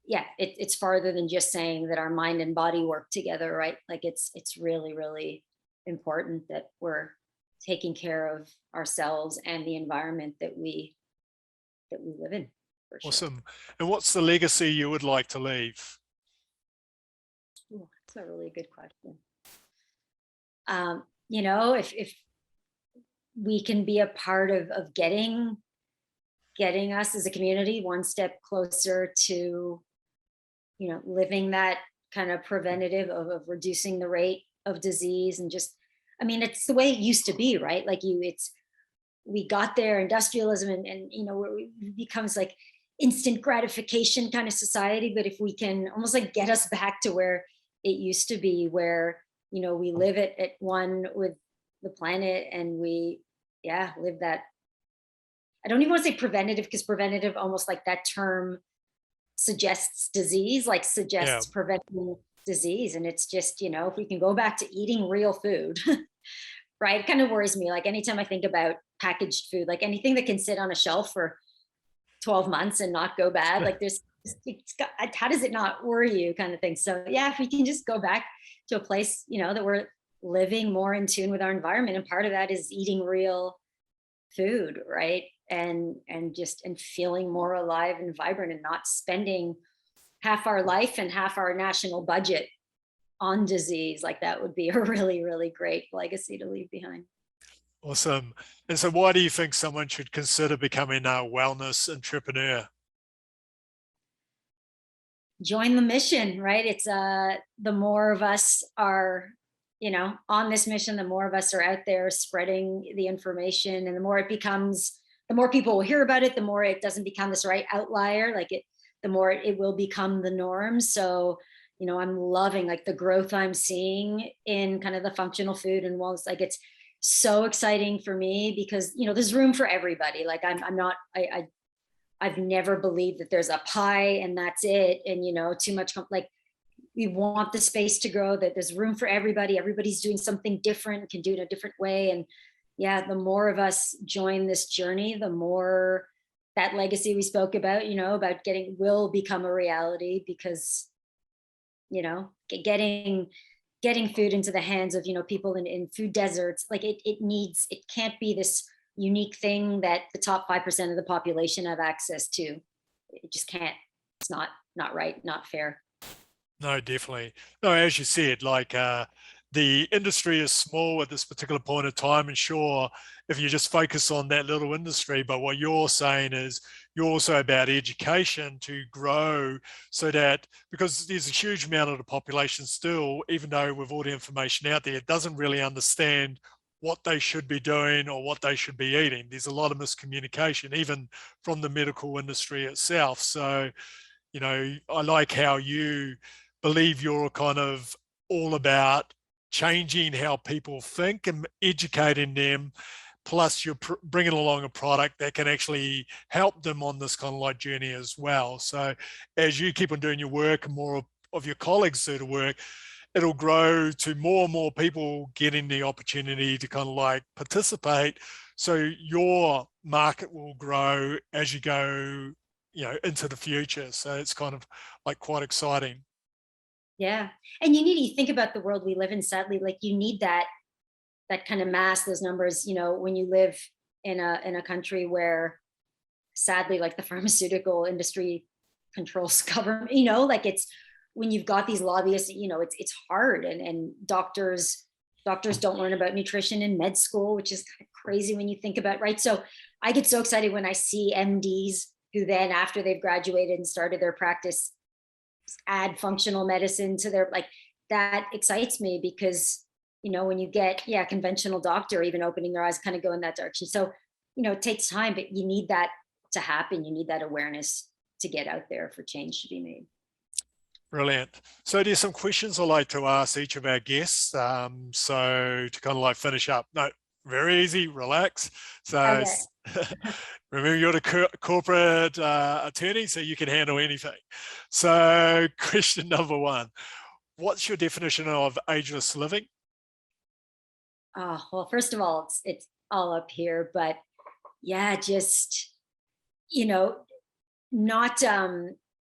it's farther than just saying that our mind and body work together, right? Like it's really, really important that we're taking care of ourselves and the environment that we live in, for sure. Awesome. And what's the legacy you would like to leave? Ooh, that's a really good question. You know, if we can be a part of getting us as a community one step closer to, you know, living that kind of preventative of reducing the rate of disease. And just, I mean, it's the way it used to be, right? Like it's, we got there, industrialism, and you know, it becomes like instant gratification kind of society. But if we can almost like get us back to where it used to be, where, you know, we live at one with the planet, and we, yeah, live that. I don't even want to say preventative, because preventative, almost like that term suggests disease, like Yeah. suggests preventing disease. And it's just, you know, if we can go back to eating real food, right? It kind of worries me. Like anytime I think about packaged food, like anything that can sit on a shelf for 12 months and not go bad, like there's, it's got, how does it not worry you, kind of thing. So yeah, if we can just go back to a place, you know, that we're living more in tune with our environment. And part of that is eating real food, right? And just, and feeling more alive and vibrant, and not spending half our life and half our national budget on disease. Like that would be a really, really great legacy to leave behind. Awesome. And so why do you think someone should consider becoming a wellness entrepreneur? Join the mission, right? It's the more of us are, you know, on this mission, the more of us are out there spreading the information, and the more it becomes, the more people will hear about it, the more it doesn't become this right outlier, like it, the more it will become the norm. So, you know, I'm loving like the growth I'm seeing in kind of the functional food and wellness. Like it's so exciting for me, because, you know, there's room for everybody. Like I'm not, I've never believed that there's a pie and that's it. And, you know, too much, like we want the space to grow, that there's room for everybody. Everybody's doing something different, can do it a different way. And yeah, the more of us join this journey, the more that legacy we spoke about, you know, about getting, will become a reality. Because, you know, getting food into the hands of, you know, people in food deserts, like it needs, it can't be this unique thing that the top 5% of the population have access to. It just can't. It's not right, not fair. No, definitely. No, as you said, like the industry is small at this particular point of time, and sure, if you just focus on that little industry, but what you're saying is you're also about education to grow, so that, because there's a huge amount of the population still, even though with all the information out there, it doesn't really understand what they should be doing or what they should be eating. There's a lot of miscommunication, even from the medical industry itself. So, you know, I like how you believe you're kind of all about changing how people think and educating them. Plus, you're bringing along a product that can actually help them on this kind of like journey as well. So, as you keep on doing your work and more of your colleagues do the work, it'll grow to more and more people getting the opportunity to kind of like participate. So, your market will grow as you go, you know, into the future. So it's kind of like quite exciting. Yeah. And you think about the world we live in, sadly, like you need that kind of mass, those numbers, you know, when you live in a country where sadly, like the pharmaceutical industry controls government, you know, like it's, when you've got these lobbyists, you know, it's hard. And doctors don't learn about nutrition in med school, which is kind of crazy when you think about, right? So I get so excited when I see MDs who then, after they've graduated and started their practice, add functional medicine to their, like, that excites me. Because, you know, when you get, yeah, conventional doctor even opening their eyes, kind of go in that direction. So, you know, it takes time, but you need that to happen. You need that awareness to get out there for change to be made. Brilliant. So there's some questions I like to ask each of our guests. So to kind of like finish up, no, very easy, relax. So Okay. remember, you're the corporate attorney, so you can handle anything. So question number one, what's your definition of ageless living? Well, first of all, it's all up here, but yeah, just, you know, not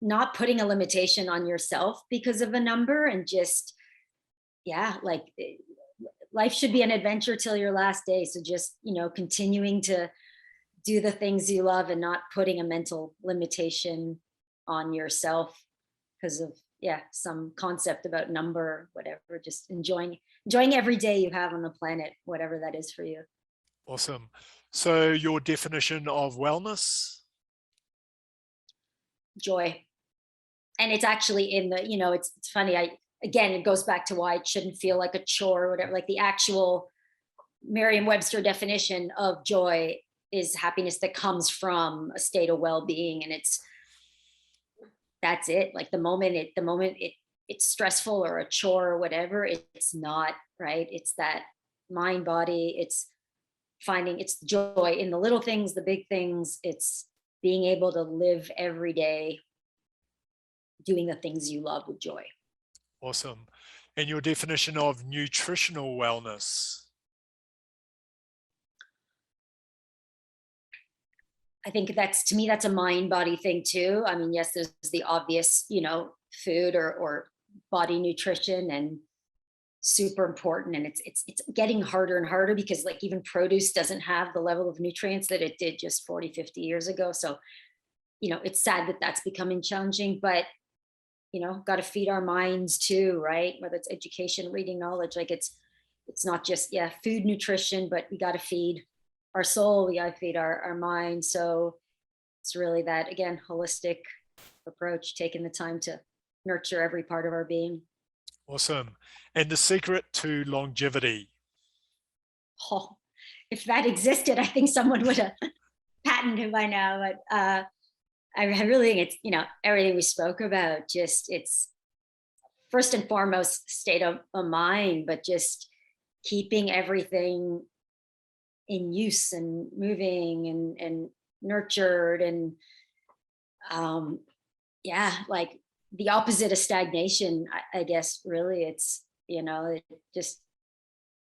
not putting a limitation on yourself because of a number. And just, yeah, like life should be an adventure till your last day. So just, you know, continuing to do the things you love and not putting a mental limitation on yourself because of, yeah, some concept about number, whatever, just enjoying every day you have on the planet, whatever that is for you. Awesome. So your definition of wellness? Joy. And it's actually in the, it's funny. Again, it goes back to why it shouldn't feel like a chore or whatever. Like the actual Merriam-Webster definition of joy is happiness that comes from a state of well-being. And that's it. Like it's stressful or a chore or whatever, it's not, right? It's that mind body, it's finding it's joy in the little things, the big things. It's being able to live every day doing the things you love with joy. Awesome. And your definition of nutritional wellness? I think to me, that's a mind body thing too. I mean, yes, there's the obvious, food or body nutrition, and super important. And it's getting harder and harder because like even produce doesn't have the level of nutrients that it did just 40, 50 years ago. So, it's sad that that's becoming challenging, but got to feed our minds too, right? Whether it's education, reading, knowledge, like it's not just, yeah, food, nutrition, but we got to feed our soul, we got to feed our mind. So it's really that, again, holistic approach, taking the time to nurture every part of our being. Awesome. And the secret to longevity? Oh, if that existed, I think someone would have patented it by now. But I really think it's, everything we spoke about, just it's first and foremost state of mind, but just keeping everything in use and moving and nurtured. And yeah, like the opposite of stagnation, I guess, really it's, just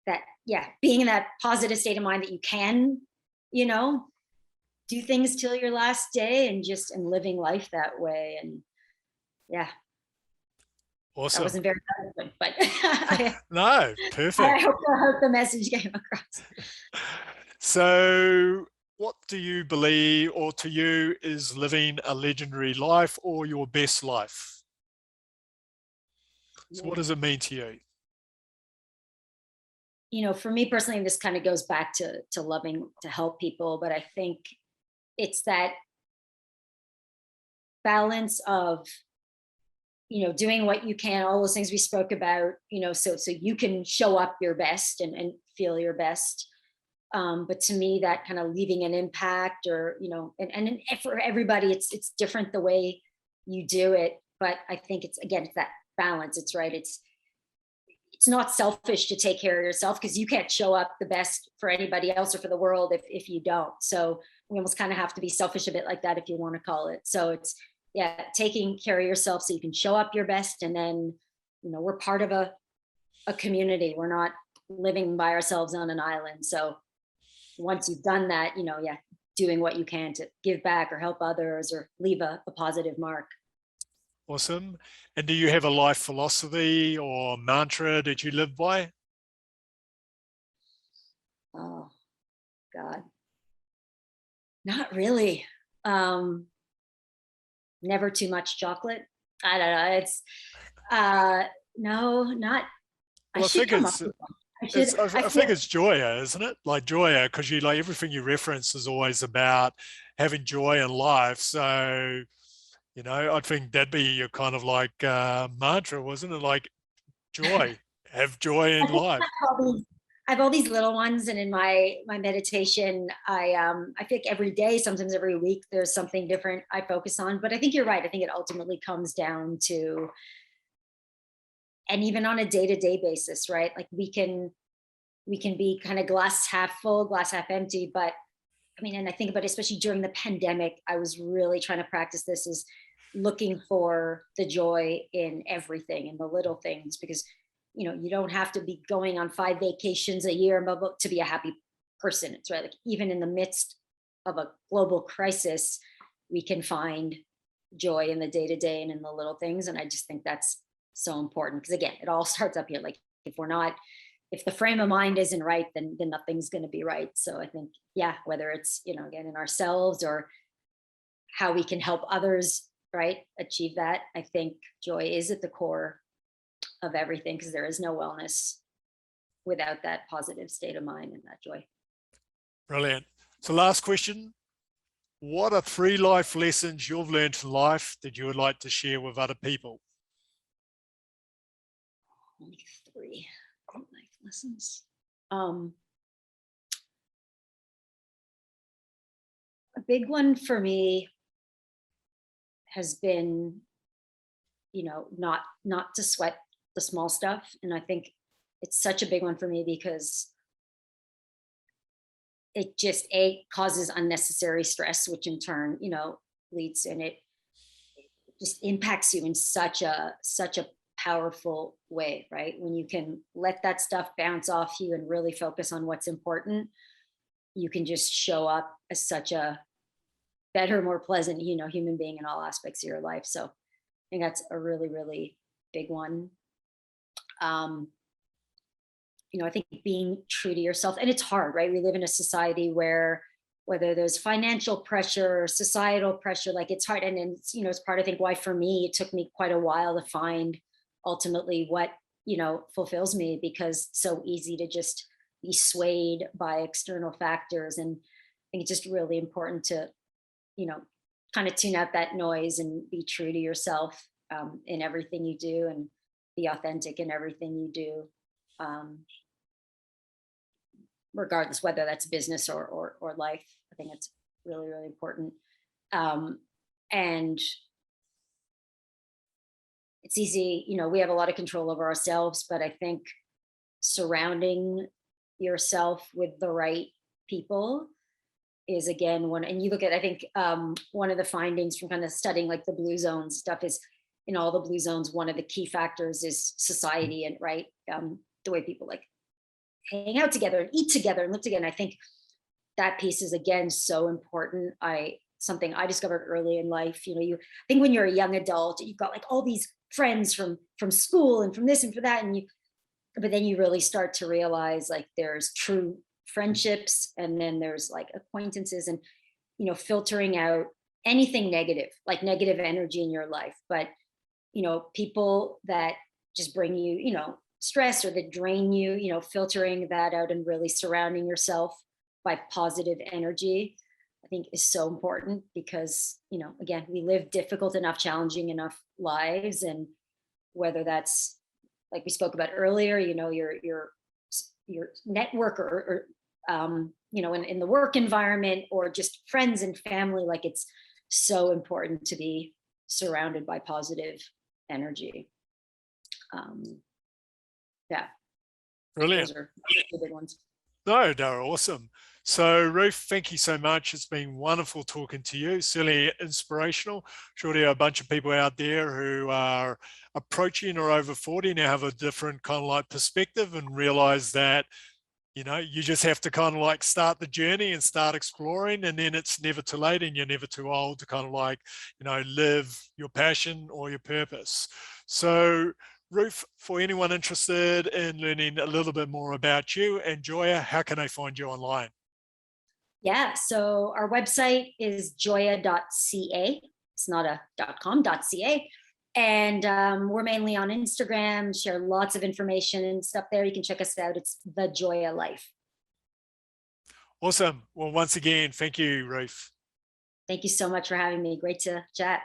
that, yeah, being in that positive state of mind that you can, do things till your last day and living life that way. And yeah, that Awesome. wasn't very eloquent, but No, perfect. I hope the message came across. So what do you believe, or to you, is living a legendary life or your best life? So what does it mean to you? For me personally, this kind of goes back to loving to help people, but I think it's that balance of doing what you can, all those things we spoke about, so you can show up your best and feel your best. But to me, that kind of leaving an impact, or and for everybody, it's different the way you do it. But I think it's that balance. It's right. It's not selfish to take care of yourself, because you can't show up the best for anybody else or for the world if you don't. So we almost kind of have to be selfish a bit like that, if you want to call it. So it's, yeah, taking care of yourself so you can show up your best. And then, we're part of a community. We're not living by ourselves on an island. So once you've done that, yeah, doing what you can to give back or help others or leave a positive mark. Awesome. And do you have a life philosophy or mantra that you live by? Oh, God. Not really. Never too much chocolate. I don't know. It's no, not. Well, I should come up with one. I think it's Joya, isn't it? Like Joya, because you like everything you reference is always about having joy in life. So, I think that'd be your kind of like mantra, wasn't it? Like joy, have joy in life. I have all these little ones, and in my meditation, I feel like every day, sometimes every week, there's something different I focus on. But I think you're right. I think it ultimately comes down to, and even on a day-to-day basis, right? Like we can be kind of glass half full, glass half empty. But I mean, and I think about it, especially during the pandemic, I was really trying to practice this, is looking for the joy in everything, in the little things, because you don't have to be going on 5 vacations a year to be a happy person. It's right. Like even in the midst of a global crisis, we can find joy in the day-to-day and in the little things. And I just think that's so important, because again, it all starts up here. Like if the frame of mind isn't right, then nothing's going to be right. So I think, yeah, whether it's, again, in ourselves or how we can help others right, achieve that. I think joy is at the core of everything, because there is no wellness without that positive state of mind and that joy. Brilliant. So last question, what are 3 life lessons you've learned in life that you would like to share with other people? Only 3 life lessons. A big one for me has been, not to sweat the small stuff. And I think it's such a big one for me because it just causes unnecessary stress, which in turn, leads, and it just impacts you in such a powerful way, right? When you can let that stuff bounce off you and really focus on what's important, you can just show up as such a better, more pleasant, human being in all aspects of your life. So I think that's a really, really big one. Um, I think being true to yourself, and it's hard, right? We live in a society where whether there's financial pressure, societal pressure, like it's hard. And it's, it's part, I think, why for me, it took me quite a while to find ultimately what, fulfills me, because it's so easy to just be swayed by external factors. And I think it's just really important to, kind of tune out that noise and be true to yourself, in everything you do, and be authentic in everything you do. Um, Regardless whether that's business or life. I think it's really, really important. And it's easy, we have a lot of control over ourselves, but I think surrounding yourself with the right people is, again, one. And you look at, I think, one of the findings from kind of studying like the blue zone stuff is, in all the blue zones, one of the key factors is society, and right, the way people like hang out together and eat together and live together. And I think that piece is, again, so important. Something I discovered early in life. I think when you're a young adult, you've got like all these friends from school and from this and for that, but then you really start to realize like there's true friendships, and then there's like acquaintances, and filtering out anything negative, like negative energy in your life. But people that just bring you, stress, or that drain you, filtering that out and really surrounding yourself by positive energy, I think is so important, because, again, we live difficult enough, challenging enough lives. And whether that's, like we spoke about earlier, your network, or in the work environment, or just friends and family, like it's so important to be surrounded by positive energy. Yeah, Brilliant. those are the big ones. No, they're awesome. So Ruth, thank you so much. It's been wonderful talking to you. Certainly inspirational. Sure, there are a bunch of people out there who are approaching or over 40 now, have a different kind of like perspective, and realize that, you just have to kind of like start the journey and start exploring, and then it's never too late, and you're never too old to kind of like, live your passion or your purpose. So Ruth, for anyone interested in learning a little bit more about you and Joya, how can they find you online? Yeah, so our website is joya.ca. It's not a .com, .ca. And we're mainly on Instagram, share lots of information and stuff there. You can check us out. It's The Joya Life. Awesome. Well, once again, thank you, Ruth. Thank you so much for having me. Great to chat.